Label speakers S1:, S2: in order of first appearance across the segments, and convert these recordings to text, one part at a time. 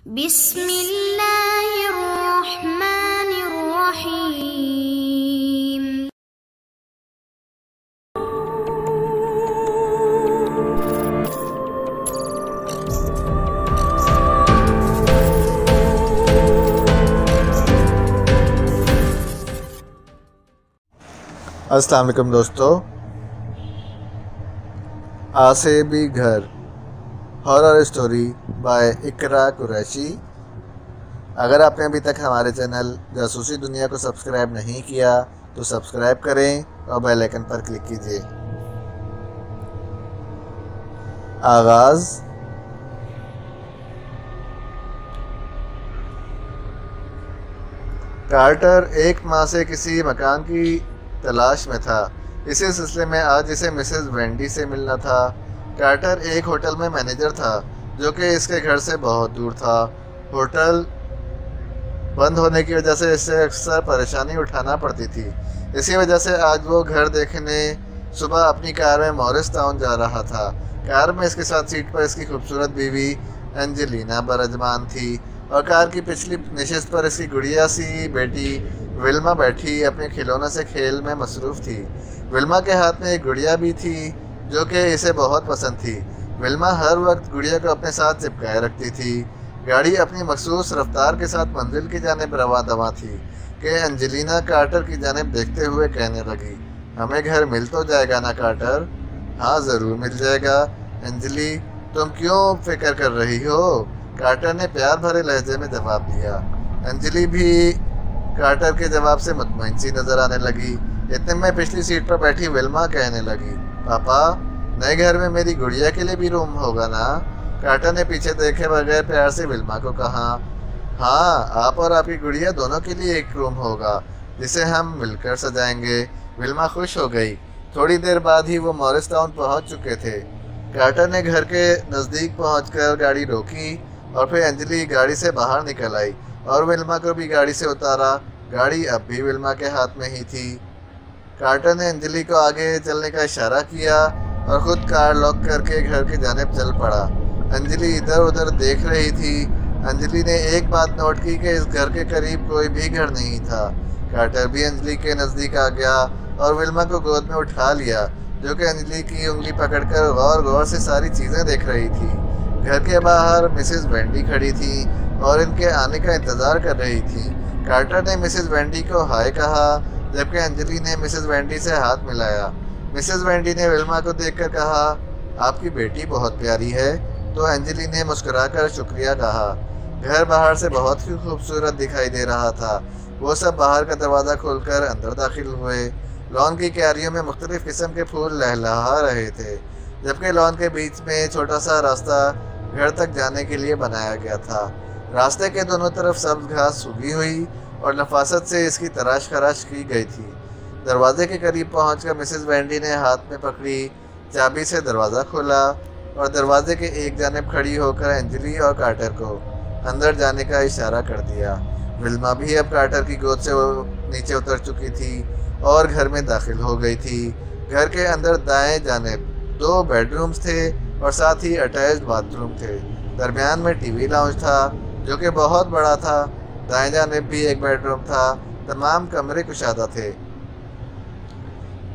S1: बिस्मिल्लाहिर्रहमानिर्रहीम।
S2: अस्सलाम वालेकुम दोस्तों, आसेबी घर हॉरर स्टोरी बाय इकरा कुरैशी। अगर आपने अभी तक हमारे चैनल जासूसी दुनिया को सब्सक्राइब नहीं किया तो सब्सक्राइब करें और बेल आइकन पर क्लिक कीजिए। आगाज़। कार्टर एक माह से किसी मकान की तलाश में था। इसी सिलसिले में आज इसे मिसेस वेंडी से मिलना था। कार्टर एक होटल में मैनेजर था जो कि इसके घर से बहुत दूर था। होटल बंद होने की वजह से इसे अक्सर परेशानी उठाना पड़ती थी। इसी वजह से आज वो घर देखने सुबह अपनी कार में मॉरिस टाउन जा रहा था। कार में इसके साथ सीट पर इसकी खूबसूरत बीवी एंजेलिना बरजमान थी और कार की पिछली नशिस्त पर इसकी गुड़िया सी बेटी विल्मा बैठी अपने खिलौनों से खेल में मसरूफ़ थी। विल्मा के हाथ में एक गुड़िया भी थी जो कि इसे बहुत पसंद थी। विल्मा हर वक्त गुड़िया को अपने साथ चिपकाए रखती थी। गाड़ी अपनी मखसूस रफ्तार के साथ मंजिल की जानिब रवा दवा थी कि एंजेलिना कार्टर की जानिब देखते हुए कहने लगी, हमें घर मिल तो जाएगा ना कार्टर? हाँ ज़रूर मिल जाएगा एंजली, तुम क्यों फिक्र कर रही हो? कार्टर ने प्यार भरे लहजे में जवाब दिया। अंजलि भी कार्टर के जवाब से मुतमईन सी नजर आने लगी। इतने में पिछली सीट पर बैठी विल्मा कहने लगी, पापा नए घर में मेरी गुड़िया के लिए भी रूम होगा ना? कार्टर ने पीछे देखे बगैर प्यार से विल्मा को कहा, हाँ आप और आपकी गुड़िया दोनों के लिए एक रूम होगा जिसे हम मिलकर सजाएंगे। विल्मा खुश हो गई। थोड़ी देर बाद ही वो मॉरिस टाउन पहुँच चुके थे। कार्टर ने घर के नज़दीक पहुँचकर गाड़ी रोकी और फिर अंजलि गाड़ी से बाहर निकल आई और विल्मा को भी गाड़ी से उतारा। गाड़ी अब भी विल्मा के हाथ में ही थी। कार्टर ने अंजलि को आगे चलने का इशारा किया और ख़ुद कार लॉक करके घर की जानिब चल पड़ा। अंजलि इधर उधर देख रही थी। अंजलि ने एक बात नोट की कि इस घर के करीब कोई भी घर नहीं था। कार्टर भी अंजलि के नज़दीक आ गया और विल्मा को गोद में उठा लिया जो कि अंजलि की उंगली पकड़कर गौर से सारी चीज़ें देख रही थी। घर के बाहर मिसेस वेंडी खड़ी थी और इनके आने का इंतज़ार कर रही थी। कार्टर ने मिसेस वेंडी को हाय कहा जबकि अंजलि ने मिसेस वेंडी से हाथ मिलाया। मिसेस वेंडी ने विल्मा को देखकर कहा, आपकी बेटी बहुत प्यारी है। तो अंजलि ने मुस्कुराकर शुक्रिया कहा। घर बाहर से बहुत ही खूबसूरत दिखाई दे रहा था। वो सब बाहर का दरवाज़ा खोलकर अंदर दाखिल हुए। लॉन की क्यारियों में मुख्तलिफ़ किस्म के फूल लहलहा रहे थे जबकि लॉन के बीच में छोटा सा रास्ता घर तक जाने के लिए बनाया गया था। रास्ते के दोनों तरफ सब्ज घास उगी हुई और नफासत से इसकी तराश खराश की गई थी। दरवाजे के करीब पहुंचकर मिसेस वेंडी ने हाथ में पकड़ी चाबी से दरवाज़ा खोला और दरवाजे के एक जानिब खड़ी होकर अंजलि और कार्टर को अंदर जाने का इशारा कर दिया। विल्मा भी अब कार्टर की गोद से नीचे उतर चुकी थी और घर में दाखिल हो गई थी। घर के अंदर दाएं जानिब 2 बेडरूम्स थे और साथ ही अटैच्ड बाथरूम थे। दरमियान में टीवी लाउंज था जो कि बहुत बड़ा था। दाएं जानिब भी एक बेडरूम था। तमाम कमरे कुशादा थे।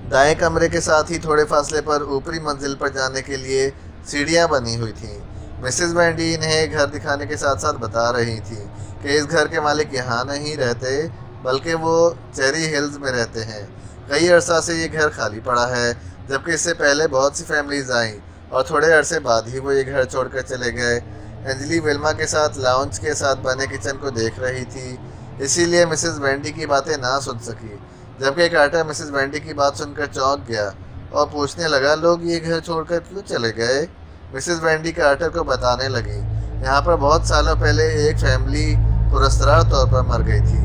S2: दाएं कमरे के साथ ही थोड़े फासले पर ऊपरी मंजिल पर जाने के लिए सीढ़ियां बनी हुई थीं। मिसेस वेंडी इन्हें घर दिखाने के साथ साथ बता रही थी कि इस घर के मालिक यहाँ नहीं रहते बल्कि वो चेरी हिल्स में रहते हैं। कई अरसा से ये घर खाली पड़ा है जबकि इससे पहले बहुत सी फैमिलीज आईं और थोड़े अरसे बाद ही वो ये घर छोड़कर चले गए। अंजलि विल्मा के साथ लाउंज के साथ बने किचन को देख रही थी, इसीलिए मिसेस वेंडी की बातें ना सुन सकी। जबकि कार्टर मिसेस वेंडी की बात सुनकर चौंक गया और पूछने लगा, लोग ये घर छोड़कर क्यों चले गए? मिसेस वेंडी कार्टर को बताने लगी, यहाँ पर बहुत सालों पहले एक फैमिली पुरस्कार तौर पर मर गई थी।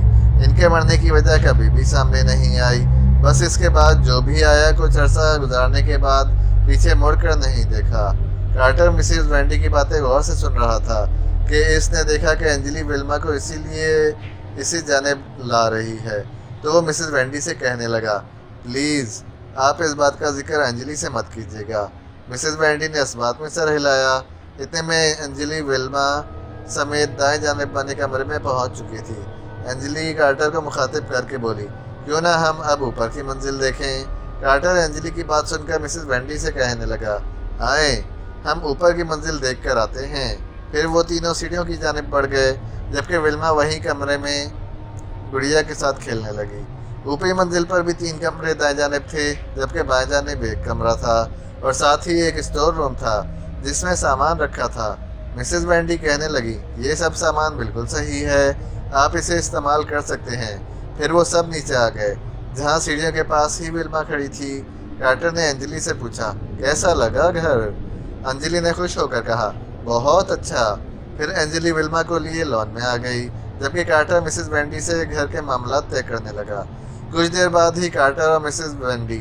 S2: इनके मरने की वजह कभी भी सामने नहीं आई। बस इसके बाद जो भी आया कुछ अरसा गुजारने के बाद पीछे मुड़कर नहीं देखा। कार्टर मिसेस वेंडी की बातें गौर से सुन रहा था कि इसने देखा कि अंजलि विल्मा को इसीलिए इसी जानिब ला रही है, तो वो मिसेस वेंडी से कहने लगा, प्लीज़ आप इस बात का जिक्र अंजलि से मत कीजिएगा। मिसेस वेंडी ने इस बात में सर हिलाया। इतने में अंजलि विल्मा समेत दाएं जानिब बने कमरे में पहुंच चुकी थी। अंजलि कार्टर को मुखातिब करके बोली, क्यों ना हम अब ऊपर की मंजिल देखें। कार्टर अंजलि की बात सुनकर मिसेस वेंडी से कहने लगा, आए हम ऊपर की मंजिल देख कर आते हैं। फिर वो तीनों सीढ़ियों की जानिब बढ़ गए, जबकि विल्मा वहीं कमरे में गुड़िया के साथ खेलने लगी। ऊपरी मंजिल पर भी 3 कमरे दाएं जानिब थे, जबकि बाएं जानिब एक कमरा था और साथ ही एक स्टोर रूम था जिसमें सामान रखा था। मिसेस वेंडी कहने लगी, ये सब सामान बिल्कुल सही है, आप इसे इस्तेमाल कर सकते हैं। फिर वो सब नीचे आ गए, जहाँ सीढ़ियों के पास ही विल्मा खड़ी थी। कार्टर ने अंजलि से पूछा, कैसा लगा घर? अंजलि ने खुश होकर कहा, बहुत अच्छा। फिर अंजलि विल्मा को लिए लॉन में आ गई, जबकि कार्टर मिसेस वेंडी से घर के मामला तय करने लगा। कुछ देर बाद ही कार्टर और मिसेस वेंडी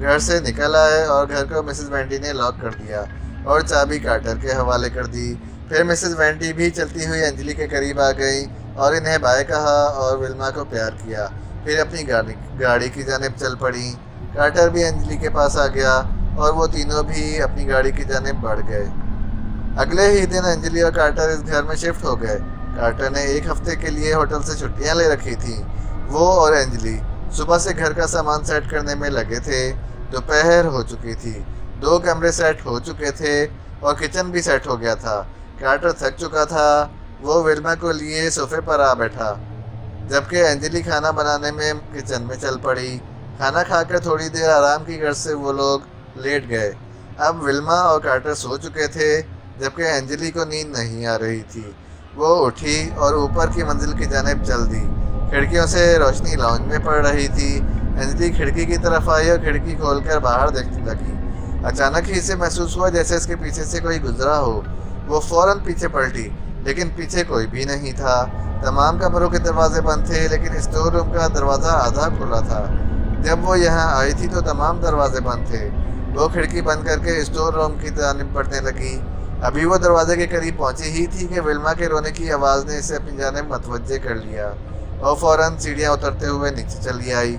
S2: घर से निकल आए और घर को मिसेस वेंडी ने लॉक कर दिया और चाबी कार्टर के हवाले कर दी। फिर मिसेस वेंडी भी चलती हुई अंजलि के करीब आ गई और इन्हें बाय कहा और विल्मा को प्यार किया। फिर अपनी गाड़ी की जानिब चल पड़ी। कार्टर भी अंजलि के पास आ गया और वो तीनों भी अपनी गाड़ी की जानिब बढ़ गए। अगले ही दिन अंजलि और कार्टर इस घर में शिफ्ट हो गए। कार्टर ने 1 हफ्ते के लिए होटल से छुट्टियां ले रखी थी। वो और अंजलि सुबह से घर का सामान सेट करने में लगे थे। दोपहर हो चुकी थी, 2 कमरे सेट हो चुके थे और किचन भी सेट हो गया था। कार्टर थक चुका था, वो विल्मा को लिए सोफे पर आ बैठा, जबकि अंजलि खाना बनाने में किचन में चल पड़ी। खाना खाकर थोड़ी देर आराम की गर्ज से वो लोग लेट गए। अब विल्मा और कार्टर सो चुके थे, जबकि अंजलि को नींद नहीं आ रही थी। वो उठी और ऊपर की मंजिल की जानिब चल दी। खिड़कियों से रोशनी लॉन्च में पड़ रही थी। अंजलि खिड़की की तरफ आई और खिड़की खोलकर बाहर देखने लगी। अचानक ही इसे महसूस हुआ जैसे इसके पीछे से कोई गुजरा हो। वो फौरन पीछे पलटी, लेकिन पीछे कोई भी नहीं था। तमाम कमरों के दरवाजे बंद थे, लेकिन स्टोर रूम का दरवाज़ा आधा खुला था। जब वो यहाँ आई थी तो तमाम दरवाजे बंद थे। वो खिड़की बंद करके स्टोर रूम की जानिब बढ़ने लगी। अभी वो दरवाजे के करीब पहुंची ही थी कि विल्मा के रोने की आवाज़ ने इसे अपनी जानिब मतवज्जे कर लिया और फौरन सीढ़ियाँ उतरते हुए नीचे चली आई।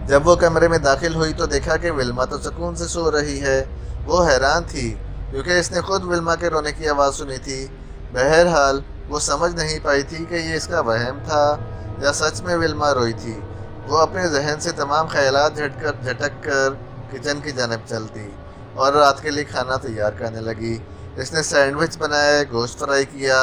S2: जब वो कमरे में दाखिल हुई तो देखा कि विल्मा तो सुकून से सो रही है। वो हैरान थी क्योंकि इसने खुद विल्मा के रोने की आवाज़ सुनी थी। बहरहाल वो समझ नहीं पाई थी कि ये इसका वहम था या सच में विल्मा रोई थी। वो अपने जहन से तमाम ख्यालात झटक कर किचन की जानिब चल दी और रात के लिए खाना तैयार करने लगी। इसने सैंडविच बनाए, गोश्त फ्राई किया,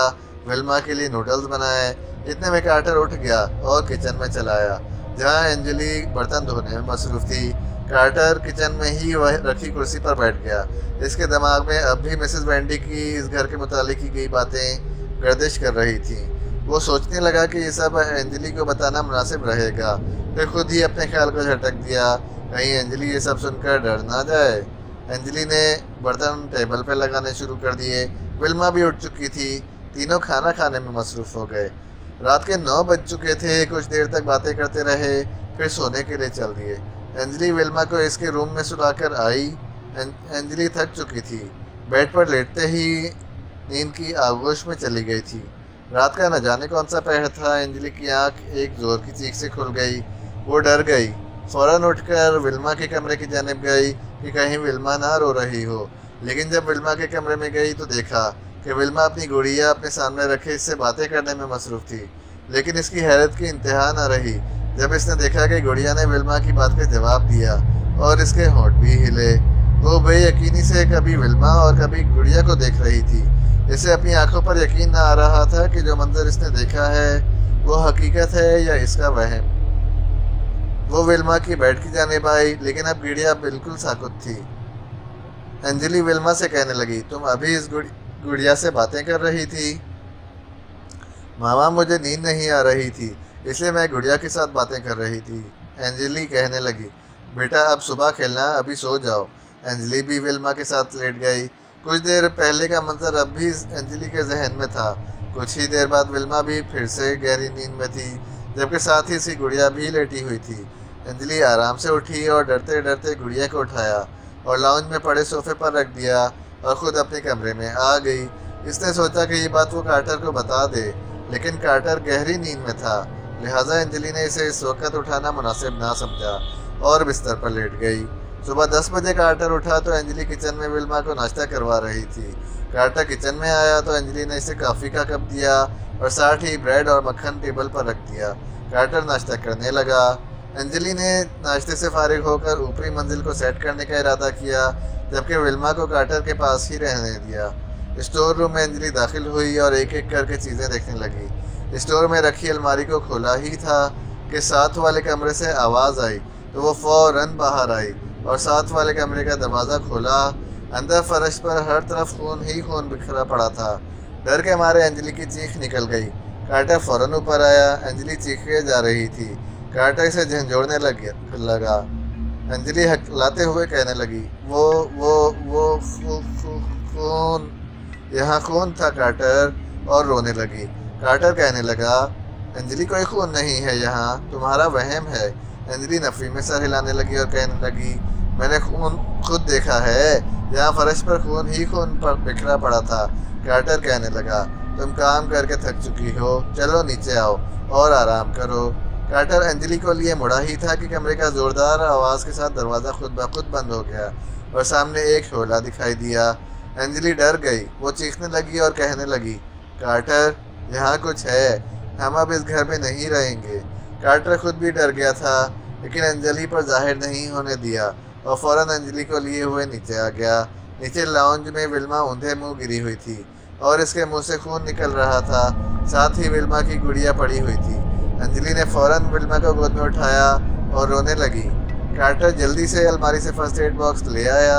S2: विल्मा के लिए नूडल्स बनाए। इतने में कार्टर उठ गया और किचन में चला आया, जहाँ अंजलि बर्तन धोने में मसरूफ़ थी। कार्टर किचन में ही वह रखी कुर्सी पर बैठ गया। इसके दिमाग में अब भी मिसेस वेंडी की इस घर के मुतालिक की गई बातें गर्दिश कर रही थी। वो सोचने लगा कि ये सब अंजलि को बताना मुनासिब रहेगा। फिर खुद ही अपने ख्याल को झटक दिया, कहीं अंजलि ये सब सुनकर डर ना जाए। अंजलि ने बर्तन टेबल पर लगाने शुरू कर दिए। विल्मा भी उठ चुकी थी। तीनों खाना खाने में मसरूफ़ हो गए। रात के 9 बज चुके थे। कुछ देर तक बातें करते रहे, फिर सोने के लिए चल दिए। अंजलि विल्मा को इसके रूम में सुलाकर आई। अंजलि थक चुकी थी। बेड पर लेटते ही नींद की आगोश में चली गई थी। रात का न जाने कौन सा पहर था। अंजलि की आंख एक जोर की चीख से खुल गई। वो डर गई। फौरन उठकर विल्मा के कमरे की जानिब गई कि कहीं विल्मा ना रो रही हो। लेकिन जब विल्मा के कमरे में गई तो देखा कि विल्मा अपनी गुड़िया अपने सामने रखे इससे बातें करने में मसरूफ़ थी। लेकिन इसकी हैरत की इंतहा न रही जब इसने देखा कि गुड़िया ने विल्मा की बात का जवाब दिया और इसके होंठ भी हिले। वो बेयकीनी से कभी विल्मा और कभी गुड़िया को देख रही थी। इसे अपनी आंखों पर यकीन न आ रहा था कि जो मंजर इसने देखा है वो हकीकत है या इसका वहम। वो विल्मा की बेड की जानिब आई, लेकिन अब गुड़िया बिल्कुल साकुत थी। अंजलि विल्मा से कहने लगी, तुम अभी इस गुड़िया से बातें कर रही थी? मामा, मुझे नींद नहीं आ रही थी, इसलिए मैं गुड़िया के साथ बातें कर रही थी। अंजलि कहने लगी, बेटा अब सुबह खेलना, अभी सो जाओ। अंजलि भी विल्मा के साथ लेट गई। कुछ देर पहले का मंजर अब भी अंजलि के जहन में था। कुछ ही देर बाद विल्मा भी फिर से गहरी नींद में थी, जबकि साथ ही उसकी गुड़िया भी लेटी हुई थी। अंजलि आराम से उठी और डरते डरते गुड़िया को उठाया और लाउंज में पड़े सोफे पर रख दिया और ख़ुद अपने कमरे में आ गई। इसने सोचा कि ये बात वो कार्टर को बता दे, लेकिन कार्टर गहरी नींद में था, लिहाजा अंजलि ने इसे इस वक्त उठाना मुनासिब ना समझा और बिस्तर पर लेट गई। सुबह 10 बजे कार्टर उठा तो अंजलि किचन में विल्मा को नाश्ता करवा रही थी। कार्टर किचन में आया तो अंजलि ने इसे कॉफ़ी का कप दिया और साथ ही ब्रेड और मक्खन टेबल पर रख दिया। कार्टर नाश्ता करने लगा। अंजलि ने नाश्ते से फारिग होकर ऊपरी मंजिल को सेट करने का इरादा किया, जबकि विल्मा को कार्टर के पास ही रहने दिया। स्टोर रूम में अंजलि दाखिल हुई और एक एक करके चीज़ें देखने लगी। स्टोर में रखी अलमारी को खोला ही था कि साथ वाले कमरे से आवाज़ आई तो वो फ़ौरन बाहर आई और साथ वाले कमरे का दरवाज़ा खोला। अंदर फर्श पर हर तरफ खून ही खून बिखरा पड़ा था। डर के मारे अंजलि की चीख निकल गई। कार्टर फ़ौरन ऊपर आया। अंजलि चीखे जा रही थी। कार्टर इसे झंझोड़ने लगा। अंजलि हकलाते हुए कहने लगी, वो खून, यहाँ खून था कार्टर, और रोने लगी। कार्टर कहने लगा, अंजलि कोई खून नहीं है यहाँ, तुम्हारा वहम है। अंजलि नफरी में सर हिलाने लगी और कहने लगी, मैंने खून खुद देखा है, यहाँ फर्श पर खून ही खून पर बिखरा पड़ा था। कार्टर कहने लगा, तुम काम करके थक चुकी हो, चलो नीचे आओ और आराम करो। कार्टर अंजलि को लिए मुड़ा ही था कि कमरे का ज़ोरदार आवाज़ के साथ दरवाज़ा खुद ब खुद बंद हो गया और सामने एक शोला दिखाई दिया। अंजलि डर गई। वो चीखने लगी और कहने लगी, कार्टर, यहाँ कुछ है, हम अब इस घर में नहीं रहेंगे। कार्टर खुद भी डर गया था, लेकिन अंजलि पर जाहिर नहीं होने दिया और फ़ौरन अंजलि को लिए हुए नीचे आ गया। नीचे लाउंज में विल्मा ऊंधे मुंह गिरी हुई थी और इसके मुंह से खून निकल रहा था। साथ ही विल्मा की गुड़िया पड़ी हुई थी। अंजलि ने फ़ौरन विल्मा को गोद में उठाया और रोने लगी। कार्टर जल्दी से अलमारी से फर्स्ट एड बॉक्स ले आया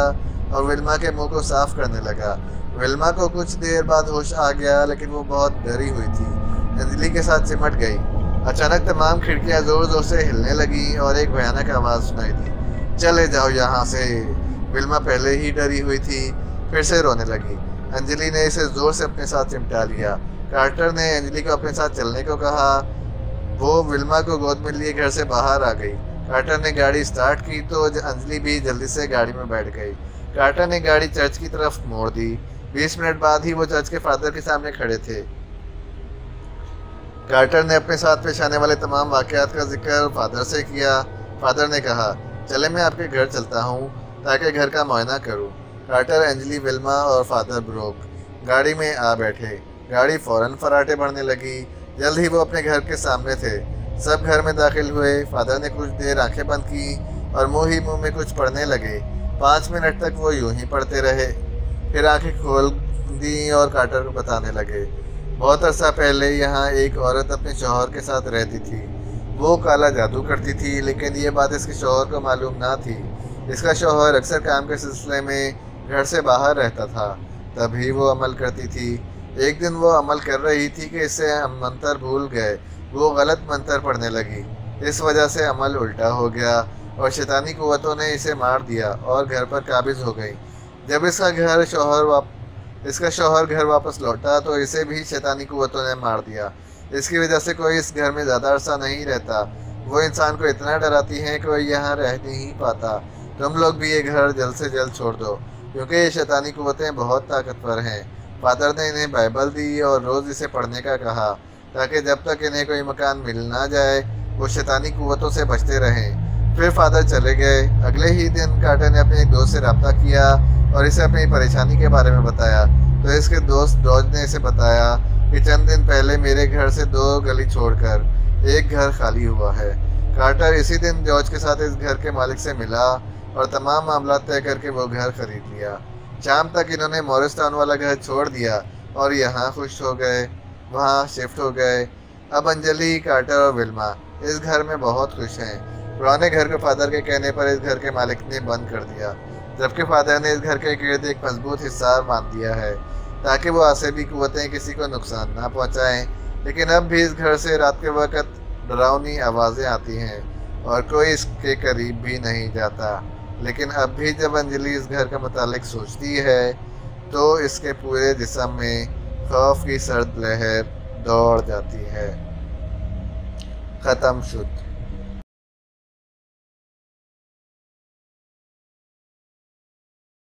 S2: और विल्मा के मुंह को साफ करने लगा। विल्मा को कुछ देर बाद होश आ गया, लेकिन वो बहुत डरी हुई थी। अंजलि के साथ सिमट गई। अचानक तमाम खिड़कियां ज़ोर ज़ोर से हिलने लगी और एक भयानक आवाज़ सुनाई दी, चले जाओ यहाँ से। विल्मा पहले ही डरी हुई थी, फिर से रोने लगी। अंजलि ने इसे ज़ोर से अपने साथ चिमटा लिया। कार्टर ने अंजलि को अपने साथ चलने को कहा। वो विल्मा को गोद में लिए घर से बाहर आ गई। कार्टर ने गाड़ी स्टार्ट की तो अंजलि भी जल्दी से गाड़ी में बैठ गई। कार्टर ने गाड़ी चर्च की तरफ मोड़ दी। 20 मिनट बाद ही वो चर्च के फादर के सामने खड़े थे। कार्टर ने अपने साथ पेश आने वाले तमाम वाक़यात का जिक्र फादर से किया। फादर ने कहा, चले मैं आपके घर चलता हूँ ताकि घर का मुआयना करूँ। कार्टर, अंजलि, विल्मा और फादर ब्रोक गाड़ी में आ बैठे। गाड़ी फ़ौरन फराटे भरने लगी। जल्द ही वो अपने घर के सामने थे। सब घर में दाखिल हुए। फादर ने कुछ देर आंखें बंद की और मुँह ही मुँह में कुछ पढ़ने लगे। 5 मिनट तक वो यूं ही पढ़ते रहे, फिर आंखें खोल दी और कार्टर को बताने लगे, बहुत अरसा पहले यहाँ एक औरत अपने शौहर के साथ रहती थी। वो काला जादू करती थी, लेकिन ये बात इसके शौहर को मालूम ना थी। इसका शौहर अक्सर काम के सिलसिले में घर से बाहर रहता था, तभी वो अमल करती थी। एक दिन वो अमल कर रही थी कि इससे मंत्र भूल गए। वो गलत मंत्र पढ़ने लगी। इस वजह से अमल उल्टा हो गया और शैतानी कुव्वतों ने इसे मार दिया और घर पर काबिज हो गई। जब इसका शौहर घर वापस लौटा तो इसे भी शैतानी कुव्वतों ने मार दिया। इसकी वजह से कोई इस घर में ज़्यादा अरसा नहीं रहता। वो इंसान को इतना डराती हैं कि कोई यहाँ रह नहीं पाता। तुम लोग भी ये घर जल्द से जल्द छोड़ दो, क्योंकि ये शैतानी कुव्वतें बहुत ताकतवर हैं। फादर ने इन्हें बाइबल दी और रोज़ इसे पढ़ने का कहा, ताकि जब तक इन्हें कोई मकान मिल ना जाए वो शैतानी कुव्वतों से बचते रहें। फिर फादर चले गए। अगले ही दिन कार्टर ने अपने एक दोस्त से रब्ता किया और इसे अपनी परेशानी के बारे में बताया, तो इसके दोस्त जॉर्ज ने इसे बताया कि चंद दिन पहले मेरे घर से 2 गली छोड़कर एक घर खाली हुआ है। कार्टर इसी दिन जॉर्ज के साथ इस घर के मालिक से मिला और तमाम मामला तय करके वो घर खरीद लिया। शाम तक इन्होंने मॉरिस टाउन वाला घर छोड़ दिया और यहाँ खुश हो गए, वहाँ शिफ्ट हो गए। अब अंजलि, कार्टर और विल्मा इस घर में बहुत खुश हैं। पुराने घर को फादर के कहने पर इस घर के मालिक ने बंद कर दिया, जबकि फादर ने इस घर के गिर्द एक मजबूत हिसार बांध दिया है ताकि वो आसेबी कुव्वतें किसी को नुकसान ना पहुँचाएँ। लेकिन अब भी इस घर से रात के वक्त डरावनी आवाज़ें आती हैं और कोई इसके करीब भी नहीं जाता। लेकिन अब भी जब अंजलि इस घर के मुतालिक सोचती है तो इसके पूरे जिस्म में खौफ की सर्द लहर दौड़ जाती है। ख़त्म शुद्ध।